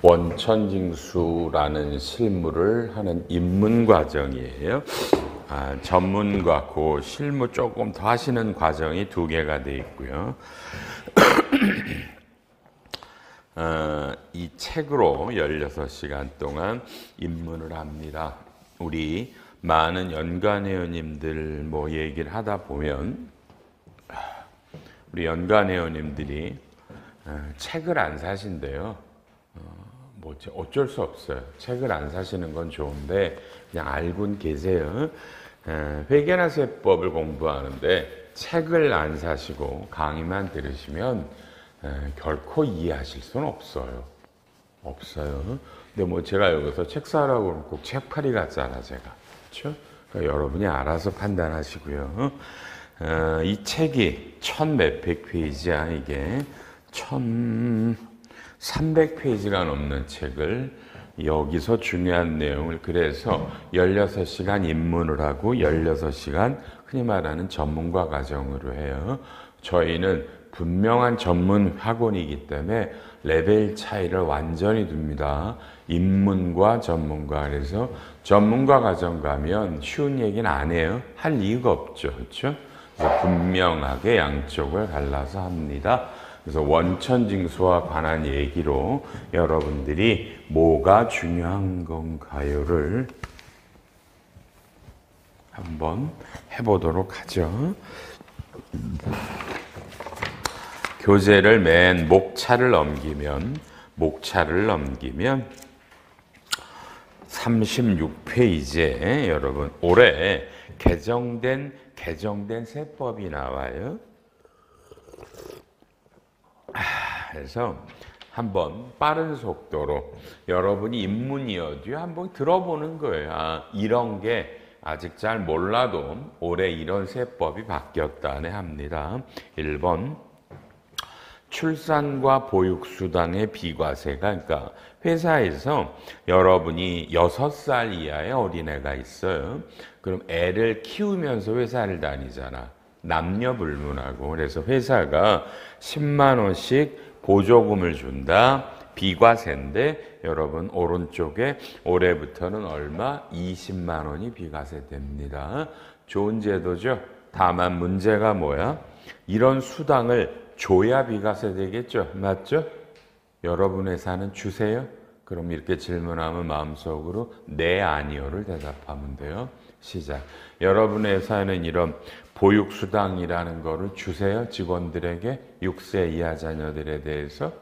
원천징수라는 실무를 하는 입문 과정이에요. 전문과 그 실무 조금 더 하시는 과정이 두 개가 돼 있고요. 이 책으로 16시간 동안 입문을 합니다. 우리 많은 연간회원님들 뭐 얘기를 하다 보면 우리 연간회원님들이 책을 안 사신대요. 뭐 어쩔 수 없어요. 책을 안 사시는 건 좋은데 그냥 알고는 계세요. 회계나 세법을 공부하는데 책을 안 사시고 강의만 들으시면 결코 이해하실 수는 없어요. 근데 뭐 제가 여기서 책 사라고 그러면 꼭 책팔이 같잖아, 제가. 그렇죠? 그러니까 여러분이 알아서 판단하시고요. 이 책이 1000몇백 페이지야, 이게. 1300페이지가 넘는 책을 여기서 중요한 내용을 그래서 16시간 입문을 하고 16시간 흔히 말하는 전문가 과정으로 해요. 저희는 분명한 전문 학원이기 때문에 레벨 차이를 완전히 둡니다. 입문과 전문가. 그래서 전문가 과정 가면 쉬운 얘기는 안 해요. 할 이유가 없죠. 그렇죠? 그래서 분명하게 양쪽을 갈라서 합니다. 그래서 원천징수와 관한 얘기로 여러분들이 뭐가 중요한 건가요를 한번 해보도록 하죠. 교재를 맨 목차를 넘기면 36페이지에 여러분 올해 개정된 세법이 나와요. 그래서 한번 빠른 속도로 여러분이 입문이어도 한번 들어보는 거예요. 이런 게 아직 잘 몰라도 올해 이런 세법이 바뀌었다네 합니다. 1번 출산과 보육수당의 비과세가, 그러니까 회사에서 여러분이 6살 이하의 어린애가 있어요. 그럼 애를 키우면서 회사를 다니잖아. 남녀 불문하고. 그래서 회사가 10만 원씩 보조금을 준다. 비과세인데 여러분 오른쪽에 올해부터는 얼마? 20만 원이 비과세 됩니다. 좋은 제도죠. 다만 문제가 뭐야? 이런 수당을 줘야 비과세 되겠죠. 맞죠? 여러분 회사는 주세요? 그럼 이렇게 질문하면 마음속으로 네, 아니요를 대답하면 돼요. 시작. 여러분 회사는 이런 보육수당이라는 거를 주세요? 직원들에게 6세 이하 자녀들에 대해서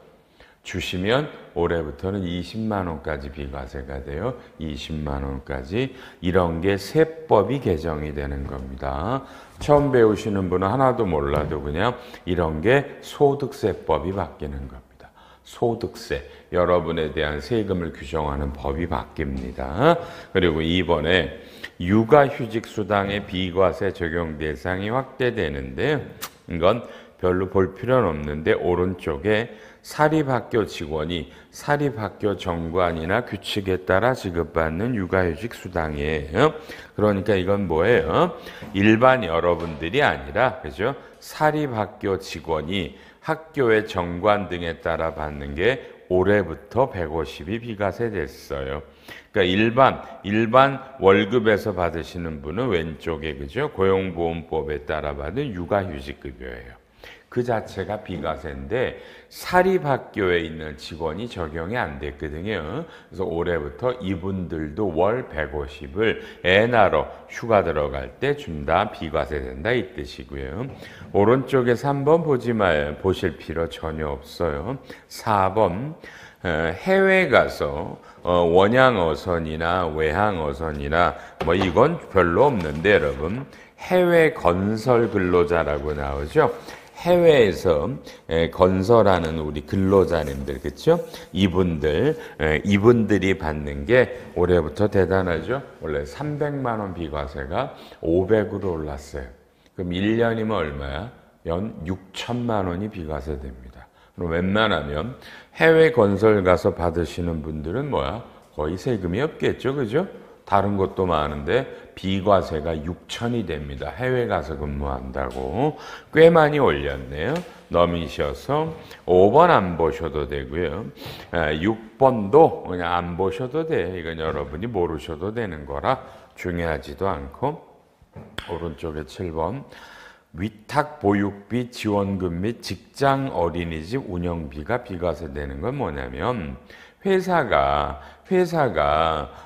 주시면 올해부터는 20만 원까지 비과세가 돼요. 20만 원까지. 이런 게 세법이 개정이 되는 겁니다. 처음 배우시는 분은 하나도 몰라도 그냥 이런 게 소득세법이 바뀌는 겁니다. 소득세, 여러분에 대한 세금을 규정하는 법이 바뀝니다. 그리고 이번에 육아휴직수당의 비과세 적용 대상이 확대되는데요. 이건 별로 볼 필요는 없는데 오른쪽에 사립학교 직원이 사립학교 정관이나 규칙에 따라 지급받는 육아휴직 수당이에요. 그러니까 이건 뭐예요? 일반 여러분들이 아니라, 그죠? 사립학교 직원이 학교의 정관 등에 따라 받는 게 올해부터 150이 비과세 됐어요. 그러니까 일반 월급에서 받으시는 분은 왼쪽에, 그죠? 고용보험법에 따라 받은 육아휴직급여예요. 그 자체가 비과세인데 사립학교에 있는 직원이 적용이 안 됐거든요. 그래서 올해부터 이분들도 월 150을 애 낳으러 휴가 들어갈 때 준다. 비과세 된다 이 뜻이고요. 오른쪽에 3번 보지 마요. 보실 필요 전혀 없어요. 4번 해외 가서 원양어선이나 외항어선이나 뭐 이건 별로 없는데 여러분 해외 건설 근로자라고 나오죠. 해외에서 건설하는 우리 근로자님들, 그렇죠? 이분들이 받는 게 올해부터 대단하죠. 원래 300만 원 비과세가 500으로 올랐어요. 그럼 1년이면 얼마야? 연 6천만 원이 비과세 됩니다. 그럼 웬만하면 해외 건설 가서 받으시는 분들은 뭐야? 거의 세금이 없겠죠, 그죠? 다른 것도 많은데 비과세가 6천이 됩니다. 해외 가서 근무한다고. 꽤 많이 올렸네요. 넘이셔서 5번 안 보셔도 되고요. 6번도 그냥 안 보셔도 돼. 이건 여러분이 모르셔도 되는 거라 중요하지도 않고. 오른쪽에 7번. 위탁 보육비 지원금 및 직장 어린이집 운영비가 비과세 되는 건 뭐냐면 회사가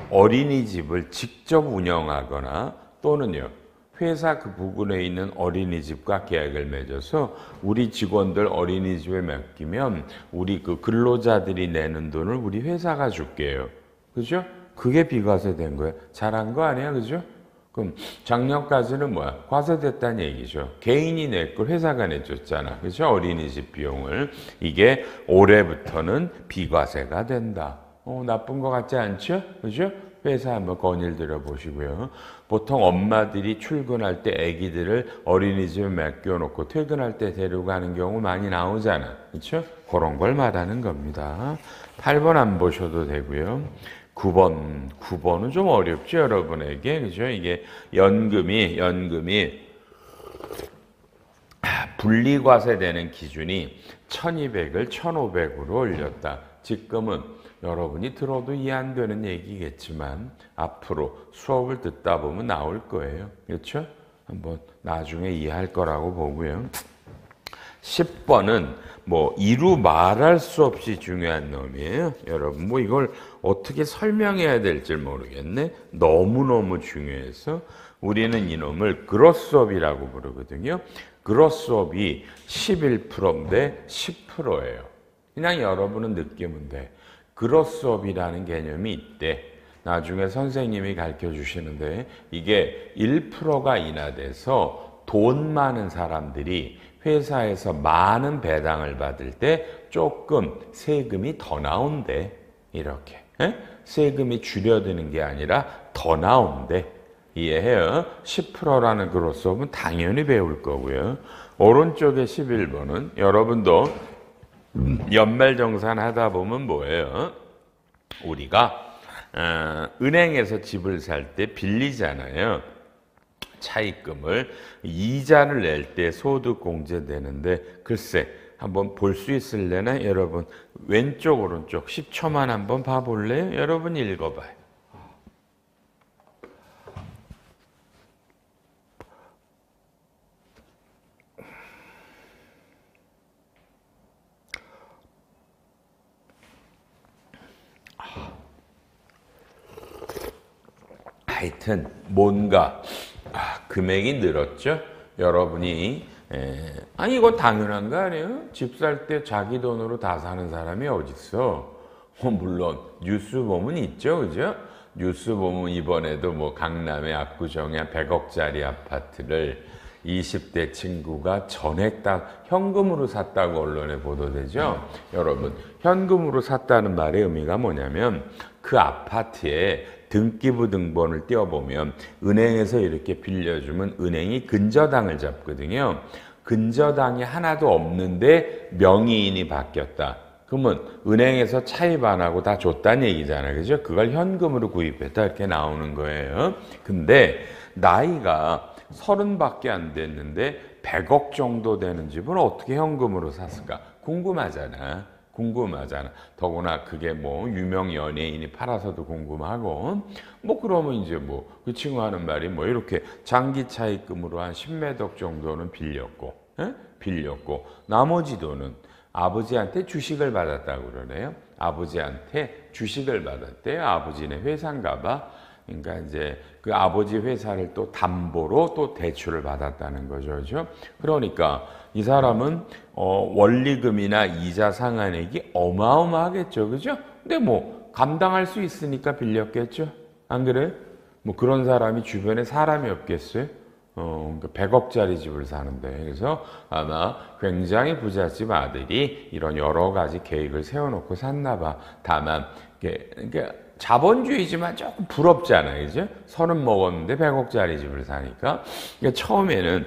어린이집을 직접 운영하거나 또는요 회사 그 부근에 있는 어린이집과 계약을 맺어서 우리 직원들 어린이집에 맡기면 우리 그 근로자들이 내는 돈을 우리 회사가 줄게요. 그죠? 그게 비과세 된 거예요. 잘한 거 아니야, 그죠? 그럼 작년까지는 뭐야? 과세됐다는 얘기죠. 개인이 냈고 회사가 내줬잖아. 그죠? 어린이집 비용을. 이게 올해부터는 비과세가 된다. 나쁜 거 같지 않죠? 그죠? 회사 한번 건의를 들어보시고요. 보통 엄마들이 출근할 때 아기들을 어린이집에 맡겨놓고 퇴근할 때 데리고 가는 경우 많이 나오잖아. 그렇죠? 그런 걸 말하는 겁니다. 8번 안 보셔도 되고요. 9번은 좀 어렵죠, 여러분에게. 그죠? 이게 연금이 분리과세되는 기준이 1200을 1500으로 올렸다. 지금은 여러분이 들어도 이해 안 되는 얘기겠지만 앞으로 수업을 듣다 보면 나올 거예요. 그렇죠? 한번 나중에 이해할 거라고 보고요. 10번은 뭐 이루 말할 수 없이 중요한 놈이에요. 여러분 뭐 이걸 어떻게 설명해야 될지 모르겠네. 너무너무 중요해서 우리는 이놈을 그로스업이라고 부르거든요. 그로스업이 11%인데 10%예요. 그냥 여러분은 느끼면 돼. 그로스업이라는 개념이 있대. 나중에 선생님이 가르쳐 주시는데 이게 1%가 인하돼서 돈 많은 사람들이 회사에서 많은 배당을 받을 때 조금 세금이 더 나온대. 이렇게. 세금이 줄여드는 게 아니라 더 나온대. 이해해요? 10%라는 그로스업은 당연히 배울 거고요. 오른쪽에 11번은 여러분도 연말정산 하다 보면 뭐예요? 우리가 은행에서 집을 살 때 빌리잖아요. 차입금을. 이자를 낼 때 소득 공제되는데 글쎄 한번 볼 수 있을래나? 여러분 왼쪽 오른쪽 10초만 한번 봐볼래요? 여러분 읽어봐요. 하여튼 뭔가 금액이 늘었죠. 여러분이 아니 이거 당연한 거 아니에요? 집 살 때 자기 돈으로 다 사는 사람이 어딨어? 물론 뉴스 보면 있죠, 그죠? 뉴스 보면 이번에도 뭐 강남의 압구정에 100억짜리 아파트를 20대 친구가 전액 다 현금으로 샀다고 언론에 보도되죠. 여러분 현금으로 샀다는 말의 의미가 뭐냐면 그 아파트에 등기부 등본을 띄워보면 은행에서 이렇게 빌려주면 은행이 근저당을 잡거든요. 근저당이 하나도 없는데 명의인이 바뀌었다. 그러면 은행에서 차입 안 하고 다 줬다는 얘기잖아요. 그죠? 그걸 현금으로 구입했다 이렇게 나오는 거예요. 근데 나이가 30밖에 안 됐는데 100억 정도 되는 집은 어떻게 현금으로 샀을까? 궁금하잖아. 더구나 그게 뭐 유명 연예인이 팔아서도 궁금하고 뭐 그러면 이제 뭐 그 친구 하는 말이 뭐 이렇게 장기 차입금으로 한 10몇 억 정도는 빌렸고 나머지 돈은 아버지한테 주식을 받았다고 그러네요. 아버지한테 주식을 받았대요. 아버지네 회사인가 봐. 그러니까 이제 그 아버지 회사를 또 담보로 또 대출을 받았다는 거죠. 그죠? 그러니까 이 사람은 원리금이나 이자 상환액이 어마어마하겠죠. 그죠? 근데 뭐 감당할 수 있으니까 빌렸겠죠. 안 그래요? 뭐 그런 사람이 주변에 사람이 없겠어요? 그러니까 100억짜리 집을 사는데 그래서 아마 굉장히 부잣집 아들이 이런 여러 가지 계획을 세워놓고 샀나 봐. 다만 그러니까 자본주의지만 조금 부럽잖아요. 그죠? 30 먹었는데 100억짜리 집을 사니까. 그러니까 처음에는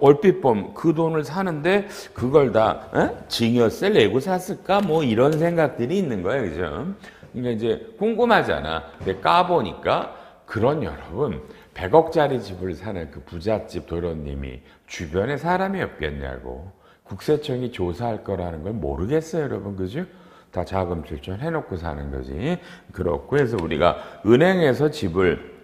얼핏 보면 그 돈을 사는데 그걸 다 증여세 내고 샀을까? 뭐 이런 생각들이 있는 거예요. 그죠? 그러니까 이제 궁금하잖아. 근데 까보니까 그런 여러분 100억짜리 집을 사는 그 부잣집 도련님이 주변에 사람이 없겠냐고 국세청이 조사할 거라는 걸 모르겠어요, 여러분. 그죠? 다 자금 출전해놓고 사는 거지. 그렇고 해서 우리가 은행에서 집을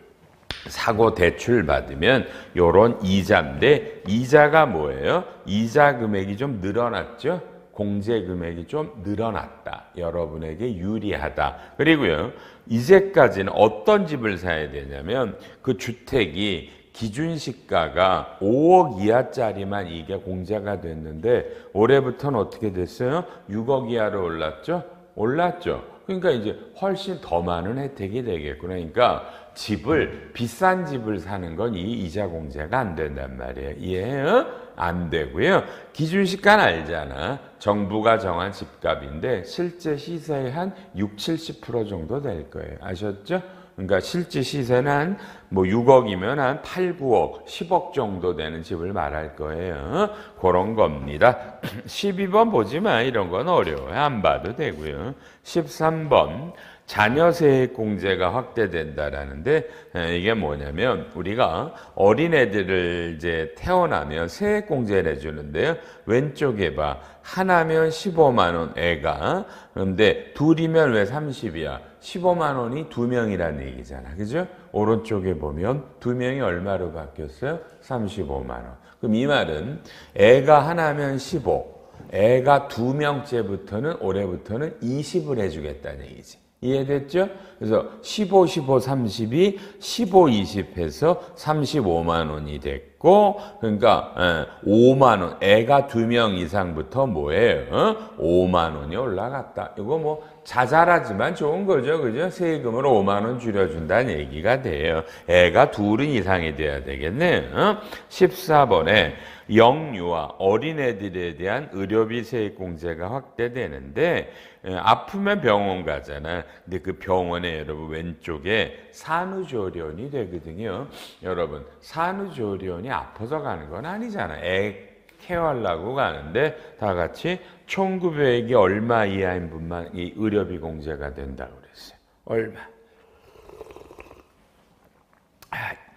사고 대출 받으면 요런 이자인데 이자가 뭐예요? 이자 금액이 좀 늘어났죠? 공제 금액이 좀 늘어났다. 여러분에게 유리하다. 그리고요. 이제까지는 어떤 집을 사야 되냐면 그 주택이 기준시가가 5억 이하짜리만 이게 공제가 됐는데 올해부터는 어떻게 됐어요? 6억 이하로 올랐죠? 올랐죠. 그러니까 이제 훨씬 더 많은 혜택이 되겠구나. 그러니까 집을 비싼 집을 사는 건 이 이자 공제가 안 된단 말이에요. 이해해요? 안 되고요. 기준시가는 알잖아. 정부가 정한 집값인데 실제 시세의 한 60-70% 정도 될 거예요. 아셨죠? 그러니까 실제 시세는 한 뭐 6억이면 한 8, 9억, 10억 정도 되는 집을 말할 거예요. 그런 겁니다. 12번 보지 마. 이런 건 어려워요. 안 봐도 되고요. 13번. 자녀 세액 공제가 확대된다라는데 이게 뭐냐면 우리가 어린애들을 이제 태어나면 세액 공제를 해주는데요. 왼쪽에 봐. 하나면 15만 원 애가. 그런데 둘이면 왜 30이야? 15만 원이 2명이라는 얘기잖아. 그죠? 오른쪽에 보면 2명이 얼마로 바뀌었어요? 35만 원. 그럼 이 말은 애가 하나면 15, 애가 2명째부터는 올해부터는 20을 해주겠다는 얘기지. 이해됐죠? 그래서 15, 15, 30이 15, 20 해서 35만 원이 됐고, 그러니까 5만 원, 애가 2명 이상부터 뭐예요? 5만 원이 올라갔다. 이거 뭐 자잘하지만 좋은 거죠. 그죠? 세금으로 5만 원 줄여준다는 얘기가 돼요. 애가 2 이상이 돼야 되겠네요. 14번에 영유아 어린애들에 대한 의료비 세액 공제가 확대되는데 아프면 병원 가잖아. 근데 그 병원에 여러분 왼쪽에 산후조리원이 되거든요. 여러분 산후조리원이 아파서 가는 건 아니잖아. 애 케어하려고 가는데 다 같이 총 급여액이 얼마 이하인 분만 이 의료비 공제가 된다고 그랬어요. 얼마?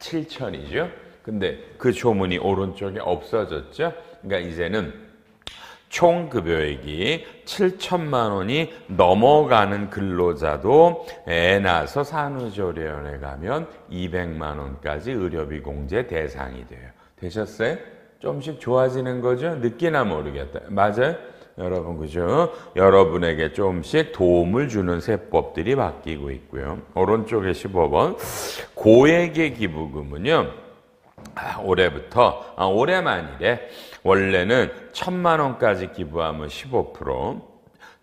7천이죠. 근데 그 조문이 오른쪽에 없어졌죠. 그러니까 이제는 총 급여액이 7천만 원이 넘어가는 근로자도 애 낳아서 산후조리원에 가면 200만 원까지 의료비 공제 대상이 돼요. 되셨어요? 조금씩 좋아지는 거죠? 느끼나 모르겠다. 맞아요? 여러분 그죠? 여러분에게 조금씩 도움을 주는 세법들이 바뀌고 있고요. 오른쪽에 15번 고액의 기부금은요. 올해부터 올해만이래. 원래는 1,000만 원까지 기부하면 15%,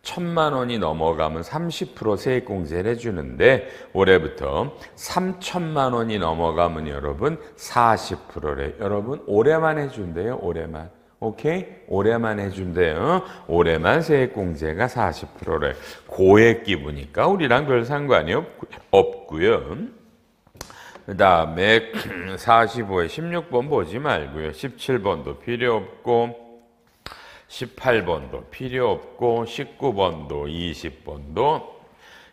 1,000만 원이 넘어가면 30% 세액 공제를 해주는데 올해부터 3,000만 원이 넘어가면 여러분 40%래. 여러분 올해만 해준대요. 올해만. 오케이? 올해만 해준대요. 올해만 세액 공제가 40%래. 고액 기부니까 우리랑 별 상관이 없고요. 그 다음에 45에 16번 보지 말고요. 17번도 필요 없고 18번도 필요 없고 19번도 20번도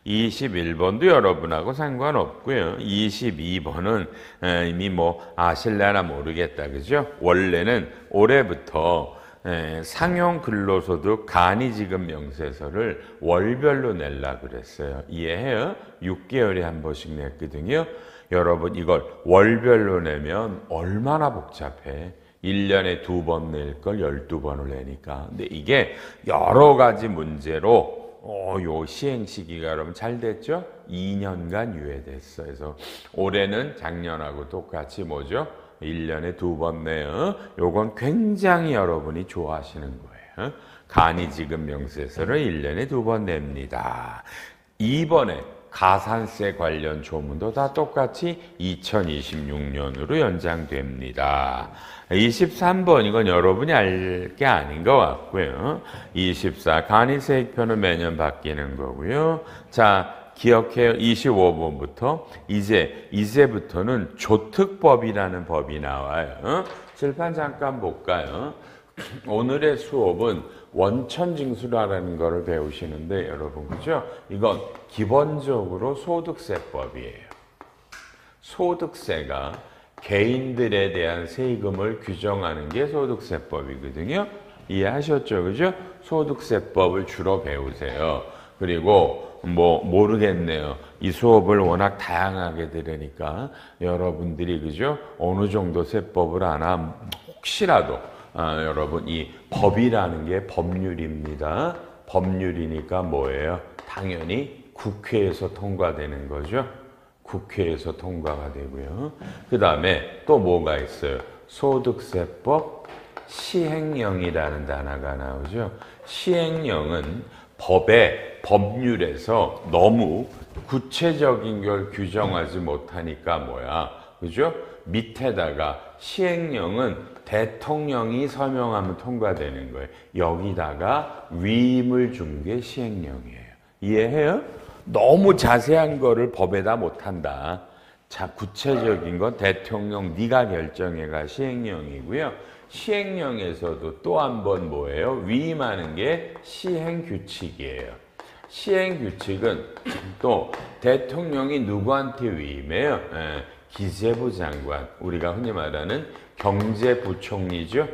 21번도 여러분하고 상관없고요. 22번은 이미 뭐 아실래나 모르겠다. 그죠? 원래는 올해부터 상용 근로소득 간이지급 명세서를 월별로 내려고 그랬어요. 이해해요? 6개월에 한 번씩 냈거든요. 여러분 이걸 월별로 내면 얼마나 복잡해. 1년에 2번 낼 걸 12번을 내니까. 근데 이게 여러 가지 문제로 요 시행 시기가 여러분 잘 됐죠? 2년간 유예됐어. 그래서 올해는 작년하고 똑같이 뭐죠? 1년에 2번 내요. 요건 굉장히 여러분이 좋아하시는 거예요. 간이지급 명세서를 1년에 2번 냅니다. 이번에 가산세 관련 조문도 다 똑같이 2026년으로 연장됩니다. 23번 이건 여러분이 알 게 아닌 것 같고요. 24 간이세액표는 매년 바뀌는 거고요. 자 기억해요. 25번부터 이제부터는 조특법이라는 법이 나와요. 칠판 잠깐 볼까요? 오늘의 수업은 원천징수라는 것을 배우시는데 여러분 그죠? 이건 기본적으로 소득세법이에요. 소득세가 개인들에 대한 세금을 규정하는 게 소득세법이거든요. 이해하셨죠? 그죠? 소득세법을 주로 배우세요. 그리고 모르겠네요. 이 수업을 워낙 다양하게 들으니까 여러분들이 그죠? 어느 정도 세법을 아나 혹시라도 여러분 이 법이라는 게 법률입니다. 법률이니까 뭐예요? 당연히 국회에서 통과되는 거죠. 국회에서 통과가 되고요. 그 다음에 또 뭐가 있어요? 소득세법 시행령이라는 단어가 나오죠. 시행령은 법률에서 너무 구체적인 걸 규정하지 못하니까 뭐야? 그죠? 밑에다가 시행령은 대통령이 서명하면 통과되는 거예요. 여기다가 위임을 준 게 시행령이에요. 이해해요? 너무 자세한 거를 법에다 못한다. 자, 구체적인 건 대통령 네가 결정해가 시행령이고요. 시행령에서도 또 한 번 뭐예요? 위임하는 게 시행규칙이에요. 시행규칙은 또 대통령이 누구한테 위임해요? 기재부 장관, 우리가 흔히 말하는 경제부총리죠.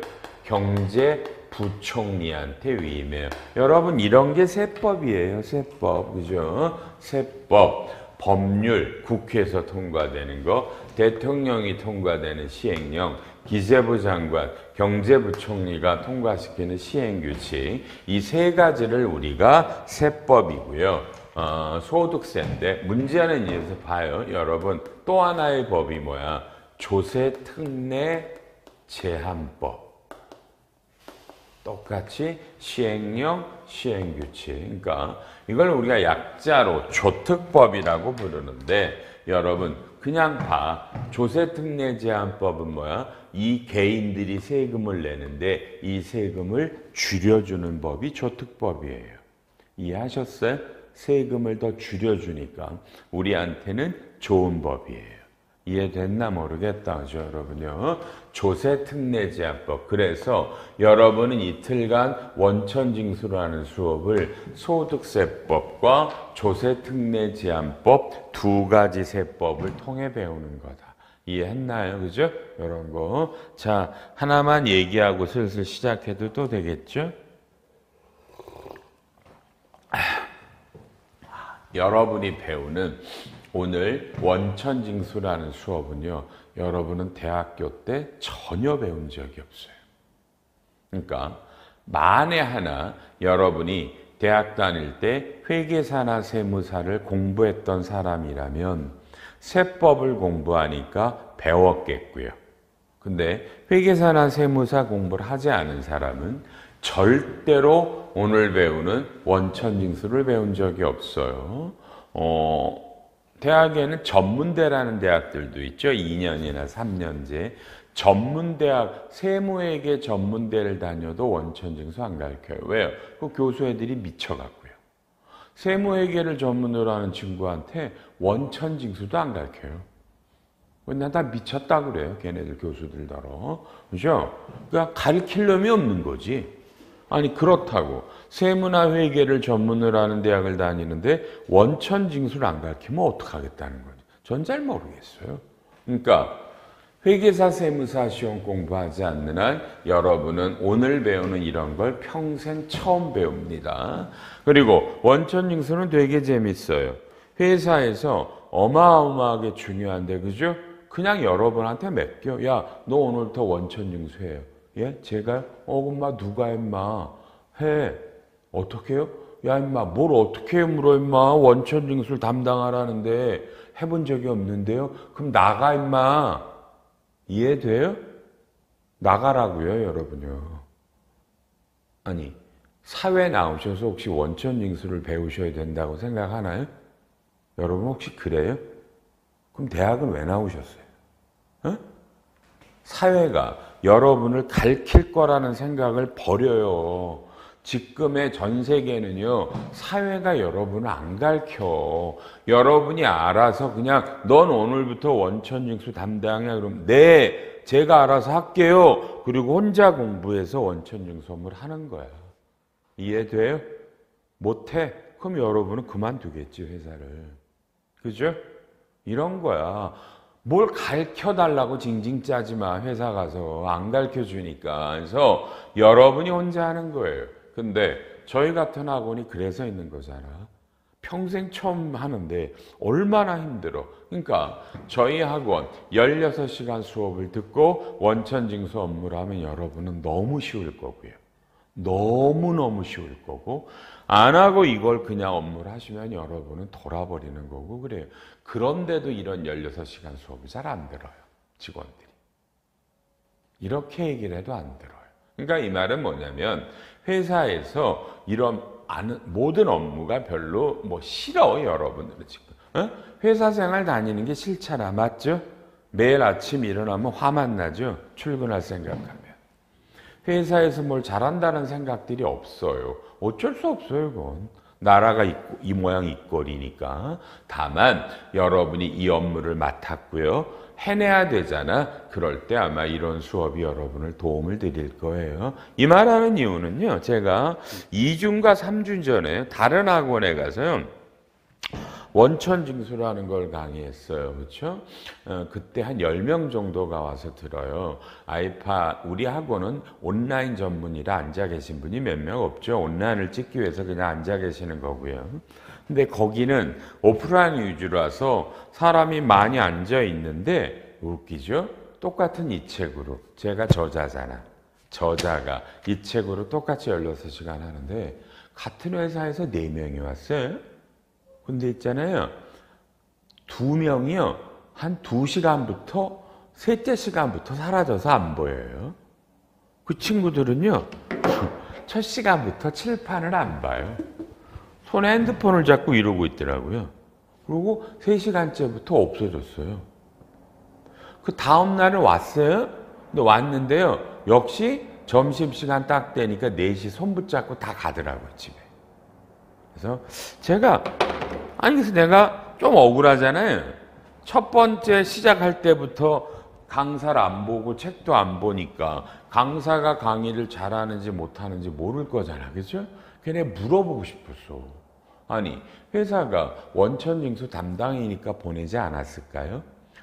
경제부총리한테 위임해요. 여러분 이런 게 세법이에요. 세법, 그죠? 세법, 법률, 국회에서 통과되는 거, 대통령이 통과되는 시행령, 기재부 장관, 경제부총리가 통과시키는 시행규칙, 이 세 가지를 우리가 세법이고요. 소득세인데 문제는 여기서 봐요. 여러분 또 하나의 법이 뭐야? 조세특례 제한법. 똑같이 시행령, 시행규칙. 그러니까 이걸 우리가 약자로 조특법이라고 부르는데 여러분 그냥 봐. 조세특례 제한법은 뭐야? 이 개인들이 세금을 내는데 이 세금을 줄여주는 법이 조특법이에요. 이해하셨어요? 세금을 더 줄여주니까 우리한테는 좋은 법이에요. 이해됐나 모르겠다, 그죠, 여러분요? 조세특례제한법. 그래서 여러분은 이틀간 원천징수라는 수업을 소득세법과 조세특례제한법 두 가지 세법을 통해 배우는 거다. 이해했나요? 그죠? 이런 거. 자, 하나만 얘기하고 슬슬 시작해도 또 되겠죠? 여러분이 배우는 오늘 원천징수라는 수업은요, 여러분은 대학교 때 전혀 배운 적이 없어요. 그러니까 만에 하나 여러분이 대학 다닐 때 회계사나 세무사를 공부했던 사람이라면 세법을 공부하니까 배웠겠고요. 근데 회계사나 세무사 공부를 하지 않은 사람은 절대로 오늘 배우는 원천징수를 배운 적이 없어요. 대학에는 전문대라는 대학들도 있죠. 2년이나 3년제. 전문대학, 세무회계 전문대를 다녀도 원천징수 안 가르쳐요. 왜요? 그 교수 애들이 미쳐갖고요. 세무회계를 전문으로 하는 친구한테 원천징수도 안 가르쳐요. 난 다 미쳤다 그래요. 걔네들 교수들더러. 그죠? 그러니까 가르칠 놈이 없는 거지. 아니 그렇다고 세무나 회계를 전문으로 하는 대학을 다니는데 원천징수를 안 가르치면 어떡하겠다는 거죠. 전 잘 모르겠어요. 그러니까 회계사 세무사 시험 공부하지 않는 한 여러분은 오늘 배우는 이런 걸 평생 처음 배웁니다. 그리고 원천징수는 되게 재밌어요. 회사에서 어마어마하게 중요한데 그죠? 그냥 여러분한테 맡겨. 야, 너 오늘부터 원천징수해요. 예? 제가요? 엄마 누가 임마 해. 어떻게 해요? 야 임마 뭘 어떻게 물어 임마 원천징수를 담당하라는데 해본 적이 없는데요. 그럼 나가 임마. 이해돼요? 나가라고요 여러분요. 아니 사회 나오셔서 혹시 원천징수를 배우셔야 된다고 생각하나요? 여러분 혹시 그래요? 그럼 대학은 왜 나오셨어요? 어? 사회가 여러분을 가르칠 거라는 생각을 버려요. 지금의 전 세계는요, 사회가 여러분을 안 가르쳐. 여러분이 알아서 그냥 넌 오늘부터 원천징수 담당이야. 그럼 네, 제가 알아서 할게요. 그리고 혼자 공부해서 원천징수업을 하는 거야. 이해돼요? 못해? 그럼 여러분은 그만두겠지, 회사를. 그죠? 이런 거야. 뭘 가르쳐달라고 징징 짜지 마. 회사 가서 안 가르쳐주니까. 그래서 여러분이 혼자 하는 거예요. 근데 저희 같은 학원이 그래서 있는 거잖아. 평생 처음 하는데 얼마나 힘들어. 그러니까 저희 학원 16시간 수업을 듣고 원천징수 업무를 하면 여러분은 너무 쉬울 거고요. 너무너무 쉬울 거고, 안 하고 이걸 그냥 업무를 하시면 여러분은 돌아버리는 거고 그래요. 그런데도 이런 16시간 수업이 잘 안 들어요. 직원들이. 이렇게 얘기를 해도 안 들어요. 그러니까 이 말은 뭐냐면 회사에서 이런 모든 업무가 별로 싫어, 여러분들은 지금. 회사 생활 다니는 게 싫잖아. 맞죠? 매일 아침 일어나면 화만 나죠? 출근할 생각하면. 회사에서 뭘 잘한다는 생각들이 없어요. 어쩔 수 없어요, 그건. 나라가 이 모양 이 꼴이니까. 다만 여러분이 이 업무를 맡았고요. 해내야 되잖아. 그럴 때 아마 이런 수업이 여러분을 도움을 드릴 거예요. 이 말하는 이유는요. 제가 2주인가 3주 전에 다른 학원에 가서요. 원천징수라는 걸 강의했어요. 그렇죠? 그때 한 10명 정도가 와서 들어요. 우리 학원은 온라인 전문이라 앉아 계신 분이 몇 명 없죠. 온라인을 찍기 위해서 그냥 앉아 계시는 거고요. 근데 거기는 오프라인 위주라서 사람이 많이 앉아 있는데 웃기죠? 똑같은 이 책으로. 제가 저자잖아. 저자가 이 책으로 똑같이 16시간 하는데 같은 회사에서 4명이 왔어요. 근데 있잖아요. 2명이요. 한 2시간부터 셋째 시간부터 사라져서 안 보여요. 그 친구들은요. 첫 시간부터 칠판을 안 봐요. 손에 핸드폰을 잡고 이러고 있더라고요. 그리고 3시간째부터 없어졌어요. 그 다음 날은 왔어요. 근데 왔는데요. 역시 점심시간 딱 되니까 4시 손 붙잡고 다 가더라고요, 집에. 그래서 그래서 내가 좀 억울하잖아요. 첫 번째 시작할 때부터 강사를 안 보고 책도 안 보니까 강사가 강의를 잘하는지 못하는지 모를 거잖아. 그죠? 걔네 물어보고 싶었어. 아니, 회사가 원천징수 담당이니까 보내지 않았을까요?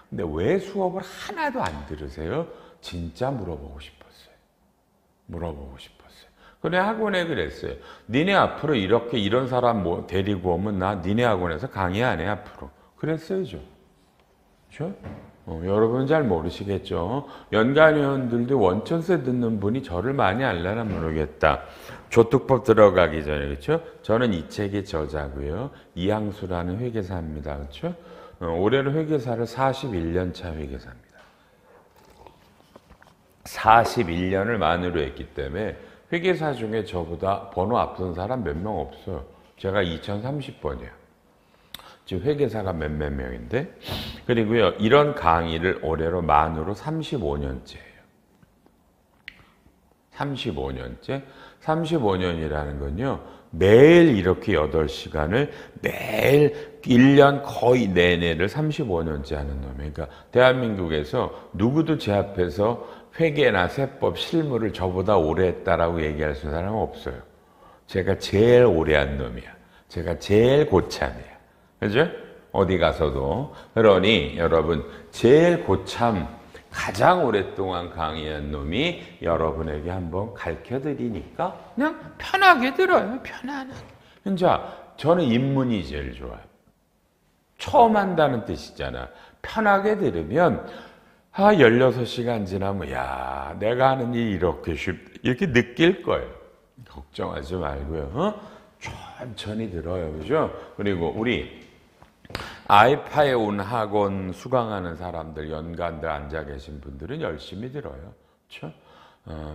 근데 왜 수업을 하나도 안 들으세요? 진짜 물어보고 싶었어요. 물어보고 싶었어요. 그래, 학원에 그랬어요. 니네 앞으로 이런 사람 데리고 오면 나 니네 학원에서 강의 안 해, 앞으로. 그랬어요, 저. 그렇죠? 여러분 잘 모르시겠죠? 연간위원들도 원천세 듣는 분이 저를 많이 알려나 모르겠다. 조특법 들어가기 전에, 그렇죠? 저는 이 책의 저자고요. 이항수라는 회계사입니다. 그렇죠? 올해는 회계사를 41년 차 회계사입니다. 41년을 만으로 했기 때문에 회계사 중에 저보다 번호 앞선 사람 몇 명 없어요. 제가 2030번이에요. 지금 회계사가 몇몇 명인데. 그리고요, 이런 강의를 올해로 만으로 35년째예요. 35년째. 35년이라는 건요, 매일 이렇게 8시간을 매일 1년 거의 내내를 35년째 하는 놈이에요. 그러니까 대한민국에서 누구도 제 앞에서 회계나 세법, 실무를 저보다 오래 했다라고 얘기할 수 있는 사람은 없어요. 제가 제일 오래 한 놈이야. 제가 제일 고참이야. 그죠? 어디 가서도. 그러니 여러분, 제일 고참, 가장 오랫동안 강의한 놈이 여러분에게 한번 가르쳐드리니까 그냥 편하게 들어요. 편안하게. 자, 저는 입문이 제일 좋아요. 처음 한다는 뜻이잖아. 편하게 들으면 16시간 지나면 야, 내가 하는 일이 이렇게 이렇게 느낄 거예요. 걱정하지 말고요. 천천히 들어요. 그죠? 그리고 우리 아이파에 온 학원 수강하는 사람들, 연간들 앉아 계신 분들은 열심히 들어요. 그렇죠?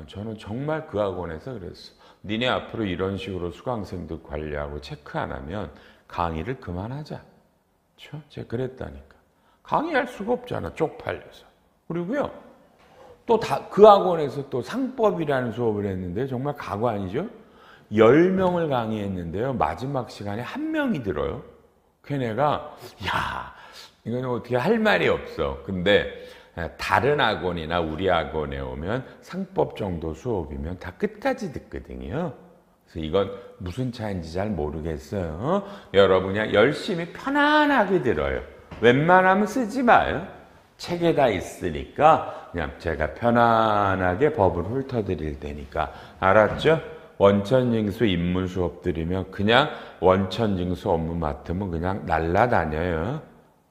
저는 정말 그 학원에서 그랬어. 니네 앞으로 이런 식으로 수강생들 관리하고 체크 안 하면 강의를 그만하자. 그렇죠? 제가 그랬다니까. 강의할 수가 없잖아. 쪽팔려서. 그리고요, 또 그 학원에서 또 상법이라는 수업을 했는데 정말 가관이죠. 10명을 강의했는데요. 마지막 시간에 1명이 들어요. 걔네가 야, 이건 어떻게 할 말이 없어. 근데 다른 학원이나 우리 학원에 오면 상법 정도 수업이면 다 끝까지 듣거든요. 그래서 이건 무슨 차이인지 잘 모르겠어요. 여러분 그냥 열심히 편안하게 들어요. 웬만하면 쓰지 마요. 책에다 있으니까 그냥 제가 편안하게 법을 훑어드릴 테니까 알았죠? 원천징수 입문 수업 들으면 그냥 원천징수 업무 맡으면 그냥 날라다녀요.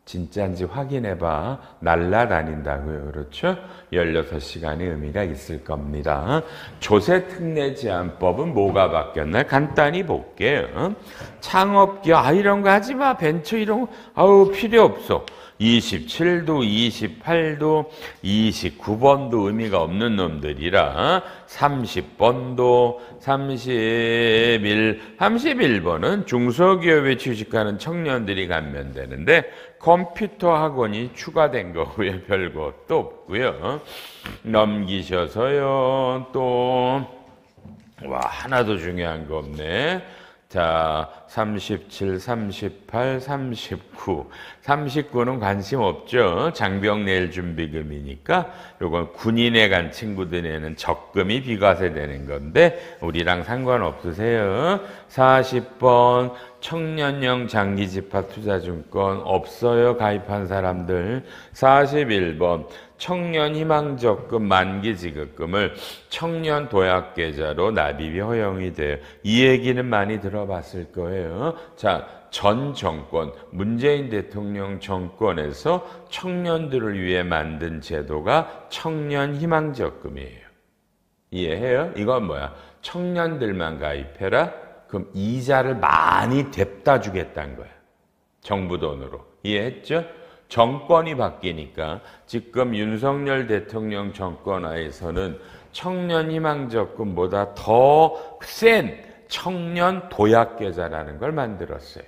진짜인지 확인해봐. 날라다닌다고요. 그렇죠? 16시간의 의미가 있을 겁니다. 조세특례제한법은 뭐가 바뀌었나? 간단히 볼게요. 창업기업, 이런 거 하지 마. 벤처 이런 거, 필요 없어. 27도, 28도, 29번도 의미가 없는 놈들이라 30번도, 31번은 중소기업에 취직하는 청년들이 가면 되는데 컴퓨터 학원이 추가된 거고요. 별것도 없고요. 넘기셔서요. 또 하나도 중요한 거 없네. 자, 37, 38, 39. 39는 관심 없죠. 장병 낼 준비금이니까 요건 군인에 간 친구들에는 적금이 비과세 되는 건데 우리랑 상관없으세요. 40번 청년형 장기집합투자증권 없어요. 가입한 사람들. 41번 청년희망적금 만기지급금을 청년도약계좌로 납입이 허용이 돼요. 이 얘기는 많이 들어봤을 거예요. 자, 전 정권, 문재인 대통령 정권에서 청년들을 위해 만든 제도가 청년희망적금이에요. 이해해요? 이건 뭐야? 청년들만 가입해라? 그럼 이자를 많이 depu다 주겠다는 거야. 정부 돈으로. 이해했죠? 정권이 바뀌니까 지금 윤석열 대통령 정권 하에서는 청년희망적금보다 더 센 청년도약계좌라는 걸 만들었어요.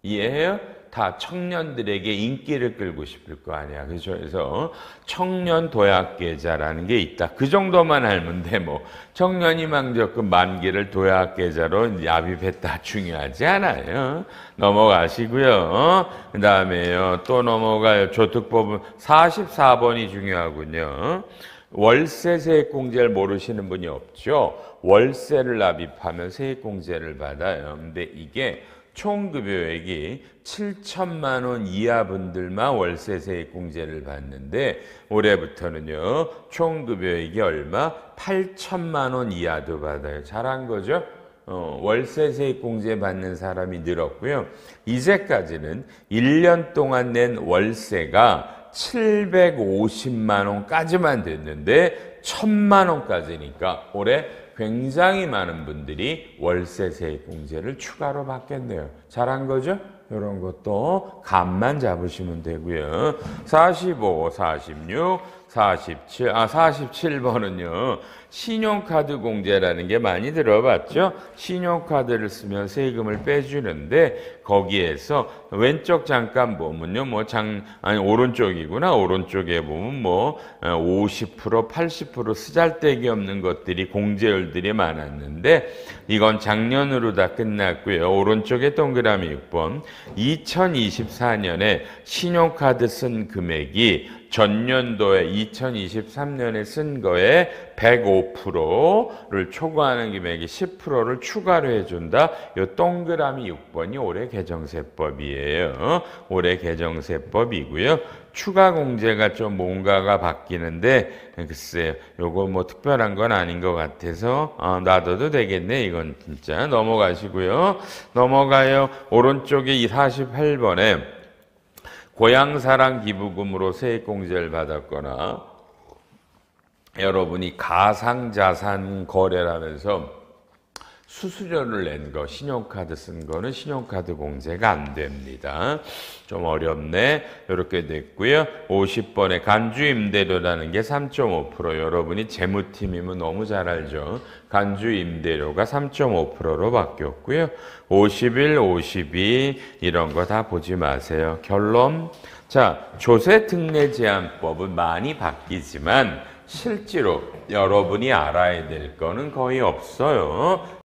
이해해요? 다 청년들에게 인기를 끌고 싶을 거 아니야. 그죠? 그래서 청년도약계좌라는 게 있다. 그 정도만 알면 돼. 뭐 청년희망적금 만기를 도약계좌로 납입했다. 중요하지 않아요. 넘어가시고요. 그 다음에요. 또 넘어가요. 조특법은 44번이 중요하군요. 월세 세액공제를 모르시는 분이 없죠. 월세를 납입하면 세액공제를 받아요. 근데 이게 총급여액이 7천만 원 이하 분들만 월세 세액공제를 받는데 올해부터는요. 총급여액이 얼마? 8천만 원 이하도 받아요. 잘한 거죠? 월세 세액공제 받는 사람이 늘었고요. 이제까지는 1년 동안 낸 월세가 750만 원까지만 됐는데 1000만 원까지니까 올해 굉장히 많은 분들이 월세 세액공제를 추가로 받겠네요. 잘한 거죠? 이런 것도 감만 잡으시면 되고요. 45, 46, 47, 47번은요. 신용카드 공제라는 게 많이 들어봤죠? 신용카드를 쓰면 세금을 빼주는데 거기에서 왼쪽 잠깐 보면요. 오른쪽이구나. 오른쪽에 보면 50%, 80% 쓰잘데기 없는 것들이 공제율들이 많았는데 이건 작년으로 다 끝났고요. 오른쪽에 동그라미 6번. 2024년에 신용카드 쓴 금액이 전년도에 2023년에 쓴 거에 105%를 초과하는 금액이 10%를 추가로 해준다. 요 동그라미 6번이 올해 개정세법이에요. 올해 개정세법이고요. 추가 공제가 좀 뭔가가 바뀌는데 글쎄요. 요거 뭐 특별한 건 아닌 것 같아서 놔둬도 되겠네. 이건 진짜 넘어가시고요. 넘어가요. 오른쪽에 48번에 고향사랑 기부금으로 세액공제를 받았거나 여러분이 가상자산 거래를 하면서 수수료를 낸 거, 신용카드 쓴 거는 신용카드 공제가 안 됩니다. 좀 어렵네. 이렇게 됐고요. 50번에 간주임대료라는 게 3.5%. 여러분이 재무팀이면 너무 잘 알죠. 간주임대료가 3.5%로 바뀌었고요. 51, 52 이런 거 다 보지 마세요. 결론. 자, 조세특례제한법은 많이 바뀌지만 실제로 여러분이 알아야 될 거는 거의 없어요.